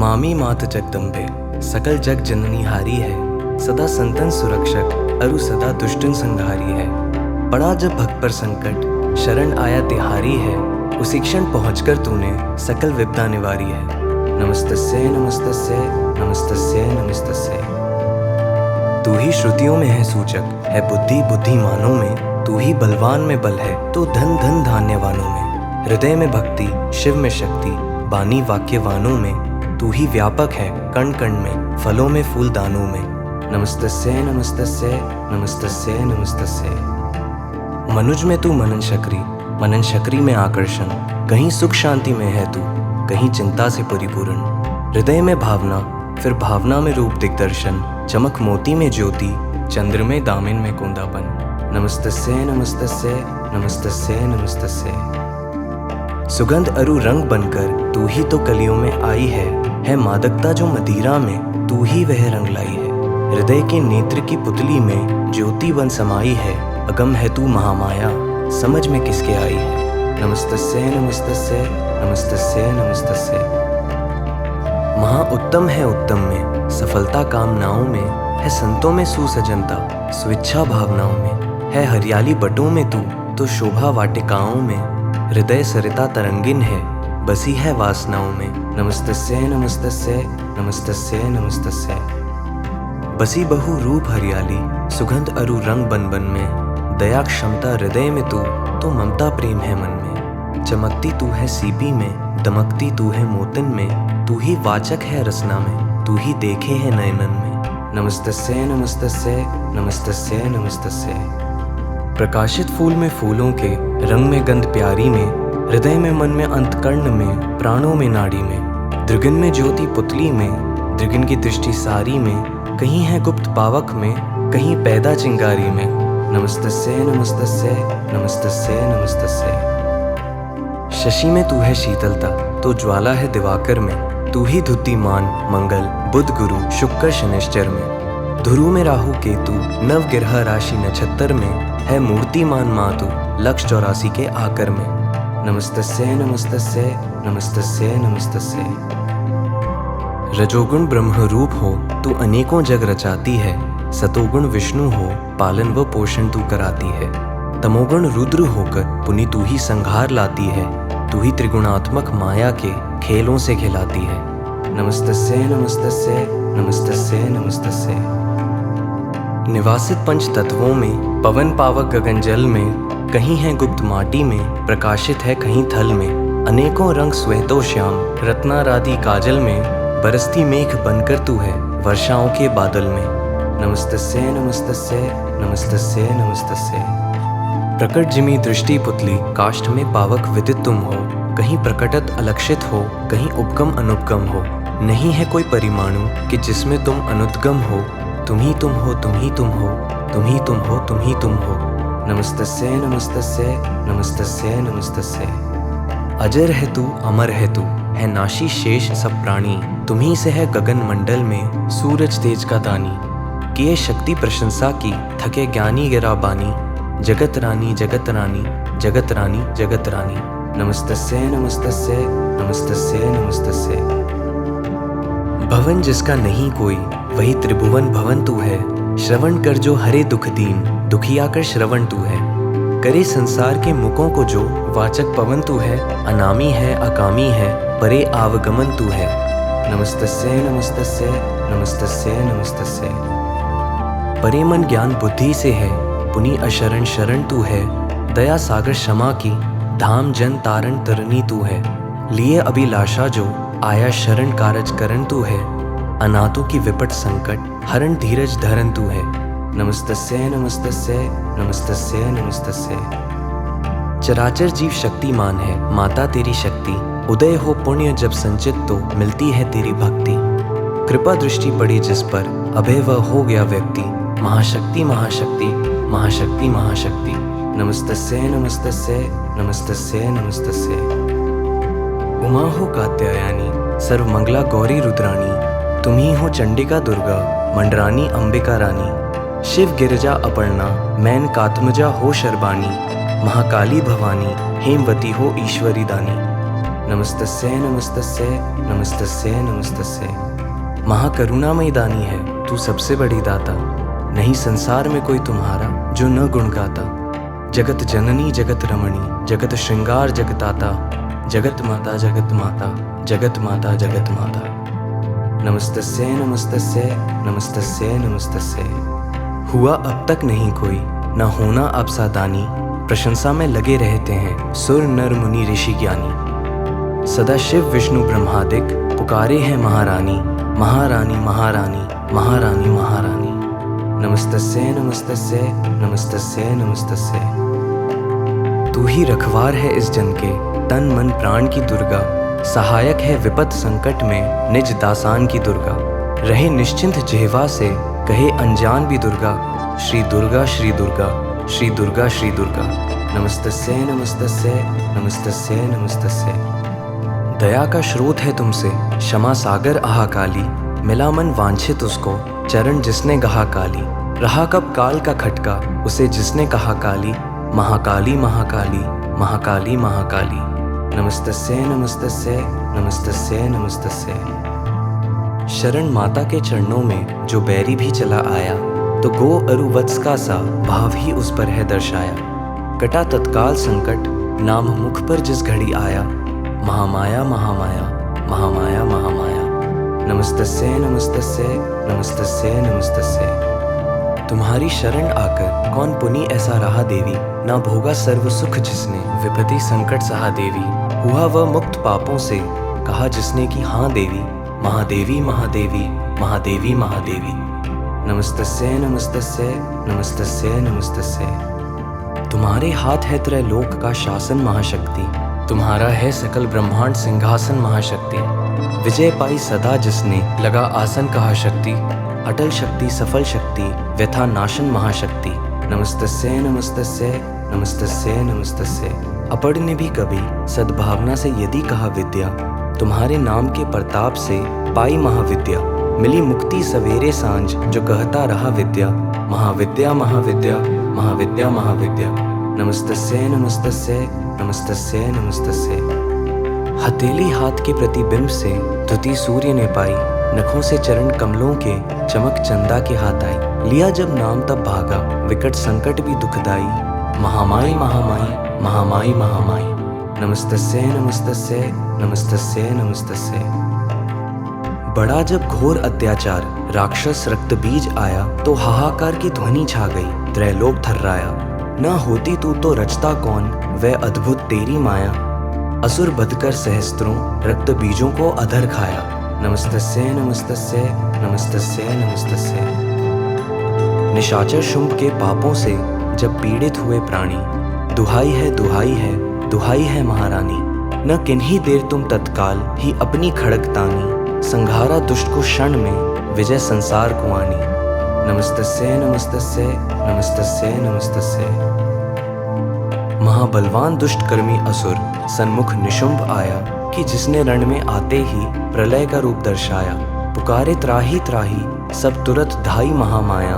नमामि मात जगदम्बे, सकल जग जननी हारी है। सदा संतन सुरक्षक, अरु सदा दुष्टन संहारी है। पड़ा जब भक्त पर संकट, शरण आया तिहारी है। उसी क्षण पहुँचकर तूने सकल विपदा निवारी है। नमस्तस्यै नमस्तस्यै नमस्तस्यै नमस्तस्यै। तू ही श्रुतियों में है सूचक, है बुद्धि बुद्धिमानों में। तू ही बलवान में बल है, तो धन धन धान्यवानों में। हृदय में भक्ति, शिव में शक्ति, बानी वाक्यवानों में। तू ही व्यापक है कण कण में, फलों में फूल दानों में। नमस्तस्यै नमस्तस्यै नमस्तस्यै नमस्तस्यै। मनुज में तू मनन शकरी में आकर्षण। कहीं सुख शांति में है तू, कहीं चिंता से परिपूर्ण। हृदय में भावना, फिर भावना में रूप दिग्दर्शन। चमक मोती में ज्योति, चंद्र में दामिन में कुंदापन। नमस्तस्यै नमस्तस्यै नमस्तस्यै नमस्तस्यै। सुगंध अरु रंग बनकर तू ही तो कलियों में आई है मादकता जो मदिरा में, तू ही वह रंग लाई है। हृदय के नेत्र की पुतली में ज्योति बन समाई है। अगम है तू महामाया, समझ में किसके आई है। नमस्तस्यै नमस्तस्यै नमस्तस्यै नमस्तस्यै। महा उत्तम है उत्तम में, सफलता कामनाओं में। है संतों में सुसजनता, स्वेच्छा भावनाओं में। है हरियाली बटों में तू, तो शोभा वाटिकाओं में। हृदय सरिता तरंगिन है, बसी है वासनाओं में। नमस्तस्यै नमस्तस्यै नमस्तस्यै नमस्तस्यै। बसी बहु रूप हरियाली, सुगंध अरु रंग बन बन में। दया क्षमता हृदय में तू, तो ममता प्रेम है मन में। चमकती तू है सीपी में, दमकती तू है मोतिन में। तू ही वाचक है रसना में, तू ही देखे है नयनन में। नमस्तस्यै नमस्तस्यै नमस्तस्यै नमस्तस्यै। प्रकाशित फूल में फूलों के, रंग में गंध प्यारी में। हृदय में मन में अंतकर्ण में, प्राणों में नाड़ी में। दृगन में ज्योति पुतली में, दृगन की दृष्टि सारी में। कहीं है गुप्त पावक में, कहीं पैदा चिंगारी में। नमस्तस्यै नमस्तस्यै नमस्तस्यै नमस्तस्यै। शशि में तू है शीतलता, तो ज्वाला है दिवाकर में। तू ही धुद्धिमान मंगल, बुध गुरु शुक्र शनिश्चर में। ध्रुव में राहु केतु, नव गिरह राशि नक्षत्र में। है मूर्तिमान मातु, लक्ष्य 84 के आकर में। नमस्तस्यै नमस्तस्यै नमस्तस्यै नमस्तस्यै। रजोगुण ब्रह्म रूप हो, तू अनेकों जग रचाती है। सतोगुण विष्णु हो, पालन व पोषण तू कराती है। तमोगुण रुद्र होकर पुनि तू ही संहार लाती है। तू ही त्रिगुणात्मक माया के खेलों से खिलाती है। नमस्तस्यै नमस्तस्यै नमस्तस्यै नमस्तस्यै। निवासित पंच तत्वों में, पवन पावक गगन जल में। कहीं है गुप्त माटी में, प्रकाशित है कहीं थल में। अनेकों रंग श्वेतो श्याम, रत्नारादि काजल में। बरसती मेघ बनकर तू है, वर्षाओं के बादल में। नमस्तस्यै नमस्तस्यै नमस्तस्यै नमस्तस्यै। प्रकट जिमी दृष्टि पुतली, काष्ठ में पावक विदित तुम हो। कहीं प्रकटत अलक्षित हो, कहीं उपगम अनुपगम हो। नहीं है कोई परिमाणु कि जिसमें तुम अनुद्गम हो। तुम ही तुम हो, तुम ही तुम हो, तुम ही तुम हो, तुम ही तुम हो। नमस्तस्यै नमस्तस्यै नमस्तस्यै नमस्तस्यै। अजर है तू, अमर है तू, है नाशी शेष सब प्राणी। तुम्ही से है गगन मंडल में, सूरज तेज का दानी। किए शक्ति प्रशंसा की, थके ज्ञानी गिरा बानी। जगत रानी जगत रानी जगत रानी जगत रानी। नमस्तस्यै नमस्तस्यै नमस्तस्यै नमस्तस्यै। भवन जिसका नहीं कोई, वही त्रिभुवन भवन तू है। श्रवण कर जो हरे दुख दीन, दुखिया कर श्रवण तू है। करे संसार के मुखों को जो, वाचक पवन तू है। अनामी है अकामी है, परे आवगमन तू है। नमस्तस्यै नमस्तस्यै नमस्तस्यै नमस्तस्यै। परे मन ज्ञान बुद्धि से है, पुनि अशरण शरण तू है। दया सागर क्षमा की, धाम जन तारण तरनी तू है। लिए अभिलाषा जो, आया शरण कारज करण तू है। अनाथों की विपट संकट, हरण धीरज धरन तू है। नमस्तस्यै नमस्तस्यै नमस्तस्यै नमस्तस्यै। चराचर जीव शक्तिमान है, माता तेरी शक्ति। उदय हो पुण्य जब संचित, तो मिलती है तेरी भक्ति। कृपा दृष्टि पड़ी जिस पर, अभय वह हो गया व्यक्ति। महाशक्ति महाशक्ति महाशक्ति महाशक्ति। नमस्तस्यै नमस्तस्यै नमस्तस्यै नमस्तस्यै। उमा हो कात्यायनी, सर्वमंगला गौरी रुद्राणी। तुम ही हो चंडिका दुर्गा, मंडरानी अंबिका रानी। शिव गिरिजा अपर्णा, मैन कात्मजा हो शर्बानी। महाकाली भवानी, हेमवती हो ईश्वरी दानी। नमस्तस्यै नमस्तस्यै नमस्तस्यै नमस्तस्यै। महाकरुणामयी दानी है तू सबसे बड़ी दाता, नहीं संसार में कोई तुम्हारा जो न गुण गाता। जगत जननी जगत रमणी जगत श्रृंगार जगताता, जगत माता जगत माता जगत माता जगत माता। नमस्तस्यै नमस्तस्यै नमस्तस्यै नमस्तस्यै। हुआ अब तक नहीं कोई न होना अब सा दानी, प्रशंसा में लगे रहते हैं सुर नर मुनि ऋषि ज्ञानी। सदा शिव विष्णु ब्रह्मादिक पुकारे हैं महारानी, महारानी महारानी महारानी महारानी। नमस्तस्यै नमस्तस्यै नमस्तस्यै नमस्तस्यै। तू ही रखवार है इस जन के तन मन प्राण की दुर्गा, सहायक है विपत संकट में निज दासान की दुर्गा। रहे निश्चिंत जिह्वा से कहे अनजान भी दुर्गा, श्री दुर्गा श्री दुर्गा श्री दुर्गा श्री दुर्गा। नमस्तस्यै नमस्तस्यै नमस्तस्यै नमस्तस्यै। दया का स्रोत है तुमसे क्षमा सागर आहा काली, मिला मन वांछित उसको चरण जिसने गहा काली। रहा कब काल का खटका उसे जिसने कहा काली, महाकाली महाकाली महाकाली महाकाली। नमस्तस्यै नमस्तस्यै नमस्तस्यै नमस्तस्यै। शरण माता के चरणों में जो बैरी भी चला आया, तो गो अरु वत्स का सा भाव ही उस पर है दर्शाया। कटा तत्काल संकट नाम मुख पर जिस घड़ी आया, महामाया महामाया महामाया महामाया। नमस्तस्यै नमस्तस्यै नमस्तस्यै नमस्तस्यै। तुम्हारी शरण आकर कौन पुनि ऐसा रहा देवी, ना भोगा सर्व सुख जिसने विपत्ति संकट सहा देवी। हुआ वह मुक्त पापों से कहा जिसने कि हाँ देवी, महादेवी महादेवी महादेवी महादेवी। नमस्तस्यै नमस्तस्यै नमस्तस्यै नमस्तस्यै। तुम्हारे हाथ है त्रैलोक का शासन महाशक्ति, तुम्हारा है सकल ब्रह्मांड सिंहासन महाशक्ति। विजय पाई सदा जिसने लगा आसन कहा शक्ति, अटल शक्ति सफल शक्ति व्यथा नाशन महाशक्ति। नमस्तस्यै नमस्तस्यै नमस्तस्यै नमस्तस्यै। अपड़ ने भी कभी सद्भावना से यदि कहा विद्या, तुम्हारे नाम के प्रताप से पाई महाविद्या। मिली मुक्ति सवेरे सांझ जो कहता रहा विद्या, महाविद्या महाविद्या महाविद्या महाविद्या। नमस्तस्यै नमस्तस्यै नमस्तस्यै नमस्तस्यै। हथेली हाथ के प्रतिबिंब से धुती सूर्य ने पाई, नखों से चरण कमलों के चमक चंदा के हाथ आई। लिया जब नाम तब भागा विकट संकट भी दुखदाई, महामाई महामाई महामाई महामाई। नमस्तस्यै नमस्तस्यै नमस्तस्यै नमस्तस्यै। बड़ा जब घोर अत्याचार राक्षस रक्त बीज आया, तो हाहाकार की ध्वनि छा गई त्रैलोक थर्राया। न होती तू तो रचता कौन वह अद्भुत तेरी माया, असुर बधकर सहस्त्रों रक्त बीजों को अधर खाया। नमस्तस्यै नमस्तस्यै नमस्तस्यै नमस्तस्यै। निशाचर शुंभ के पापों से जब पीड़ित हुए प्राणी, दुहाई है दुहाई है महारानी। न किन्हीं देर तुम तत्काल ही अपनी खड़ग तानी, संघारा दुष्ट को क्षण में विजय संसार को आनी। नमस्तस्यै नमस्तस्यै नमस्तस्यै नमस्तस्यै। महाबलवान दुष्ट कर्मी असुर सन्मुख निशुंभ आया, कि जिसने रण में आते ही प्रलय का रूप दर्शाया। पुकारे त्राही त्राही सब तुरत धाई महामाया,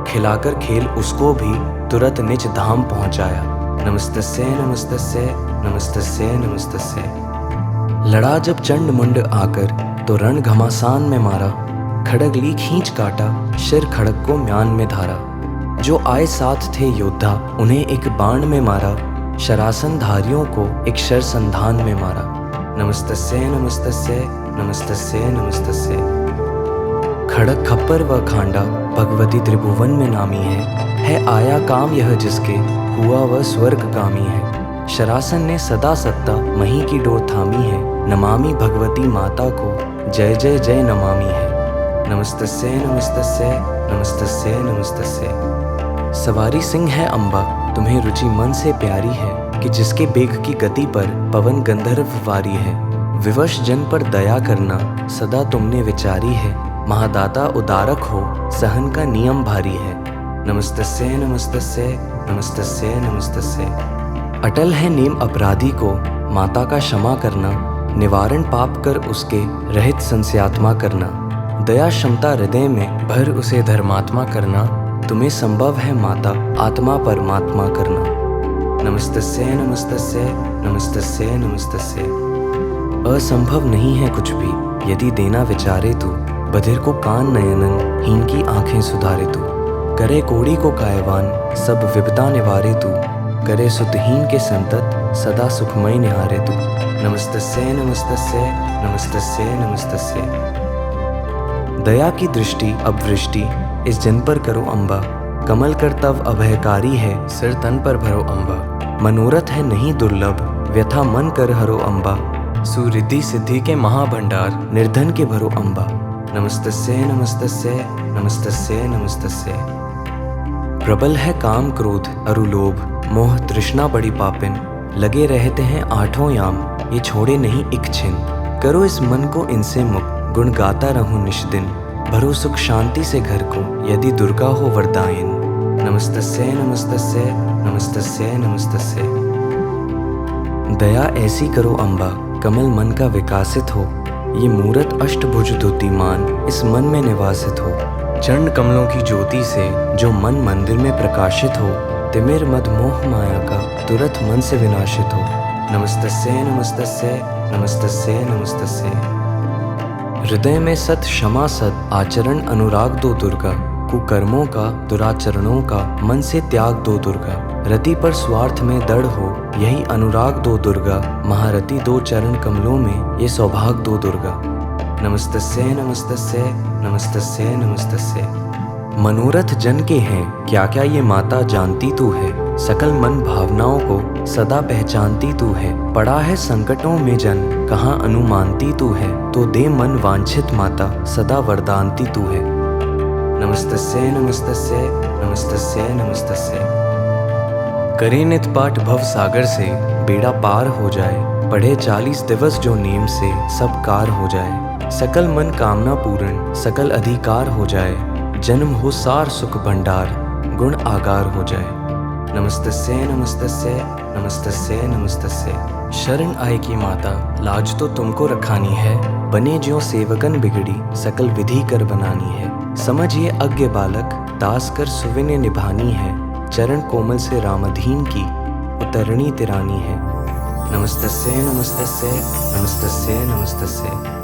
खिलाकर खेल उसको भी तुरत निज धाम पहुंचाया। नमस्तस्यै नमस्तस्यै नमस्तस्यै नमस्तस्यै। लड़ा जब चंड मुंड आकर तो रण घमासान में मारा, खड़ग ली खींच काटा शिर खड़ग को म्यान में धारा। जो आए साथ थे योद्धा उन्हें एक बाण में मारा, शरासन धारियों को एक शर संधान में मारा। नमस्तस्यै नमस्तस्यै नमस्तस्यै नमस्तस्यै। खड़ग खप्पर व खांडा भगवती त्रिभुवन में नामी है आया काम यह जिसके हुआ वह स्वर्गगामी है। शरासन ने सदा सत्ता मही की डोर थामी है, नमामि भगवती माता को जय जय जय नमामि है। नमस्तस्यै नमस्तस्यै नमस्तस्यै नमस्तस्यै। सवारी सिंह है अम्बा तुम्हें रुचि मन से प्यारी है, कि जिसके बेग की गति पर पवन गंधर्व वारी है। विवश जन पर दया करना सदा तुमने विचारी है, महादाता उदारक हो सहन का नियम भारी है। नमस्तस्यै नमस्तस्यै नमस्तस्यै नमस्तस्यै। अटल है नेम अपराधी को माता का क्षमा करना, निवारण पाप कर उसके रहित संस्यात्मा करना। दया क्षमता हृदय में भर उसे धर्मात्मा करना, तुम्हें संभव है माता आत्मा परमात्मा करना। नमस्तस्यै नमस्तस्यै नमस्तस्यै नमस्तस्यै। असंभव नहीं है कुछ भी यदि देना विचारे तू। बधिर को कान नयनन हीन की आंखें सुधारे तू। करे कोड़ी को कायवान सब विपदा निवारे तू। करे सुतहीन के संतत सदा सुखमय निहारे तू। नमस्तस्यै नमस्तस्यै नमस्तस्यै नमस्तस्यै। दया की दृष्टि अब वृष्टि इस जन पर करो अम्बा। कमल कर तव अभयकारी है सिर तन पर भरो अम्बा। मनोरथ है नहीं दुर्लभ व्यथा मन कर हरो अम्बा। सुरिद्धि सिद्धि के महाभंडार निर्धन के भरो अम्बा। नमस्तस्यै नमस्तस्यै नमस्तस्यै नमस्तस्यै। प्रबल है काम क्रोध अरु लोभ मोह तृष्णा बड़ी पापिन। लगे रहते हैं आठों याम ये छोड़े नहीं एक छिन। करो इस मन को इनसे मुक्त गुण गाता रहूं निष्दिन। भरो सुख शांति से घर को यदि दुर्गा हो वरदायिन। नमस्तस्यै नमस्तस्यै नमस्तस्यै नमस्तस्यै। दया ऐसी करो अम्बा कमल मन का विकासित हो। ये मूरत अष्टभुज द्युतिमान इस मन में निवासित हो। चरण कमलों की ज्योति से जो मन मंदिर में प्रकाशित हो। तिमिर मद मोह माया का तुरंत मन से विनाशित हो। नमस्तस्यै नमस्तस्यै नमस्तस्यै नमस्तस्यै। हृदय में सत क्षमा सद आचरण अनुराग दो दुर्गा। कुकर्मों का दुराचरणों का मन से त्याग दो दुर्गा। रति पर स्वार्थ में दृढ़ हो यही अनुराग दो दुर्गा। महारति दो चरण कमलों में ये सौभाग्य दो दुर्गा। नमस्तस्यै नमस्तस्यै नमस्तस्यै नमस्तस्यै। मनोरथ जन के हैं क्या क्या ये माता जानती तू है। सकल मन भावनाओं को सदा पहचानती तू है। पड़ा है संकटों में जन कहाँ अनुमानती तू है। तो दे मन वांछित माता सदा वरदानती तू है। नमस्तस्यै नमस्तस्यै नमस्तस्यै नमस्तस्यै। करे नित पाठ भव सागर से बेड़ा पार हो जाए। पढ़े 40 दिवस जो नेम से सब कार हो जाए। सकल मन कामना पूर्ण सकल अधिकार हो जाए। जन्म हो सार सुख भंडार गुण आगार हो जाए। नमस्तस्यै नमस्तस्यै नमस्तस्यै नमस्तस्यै। शरण आए की माता लाज तो तुमको रखानी है। बने ज्यों सेवकन बिगड़ी सकल विधि कर बनानी है। समझिए अज्ञ बालक दास कर सुविन्य निभानी है। चरण कोमल से रामधीन की उतरणी तिरानी है। नमस्तस्यै नमस्तस्यै नमस्तस्यै नमस्तस्यै।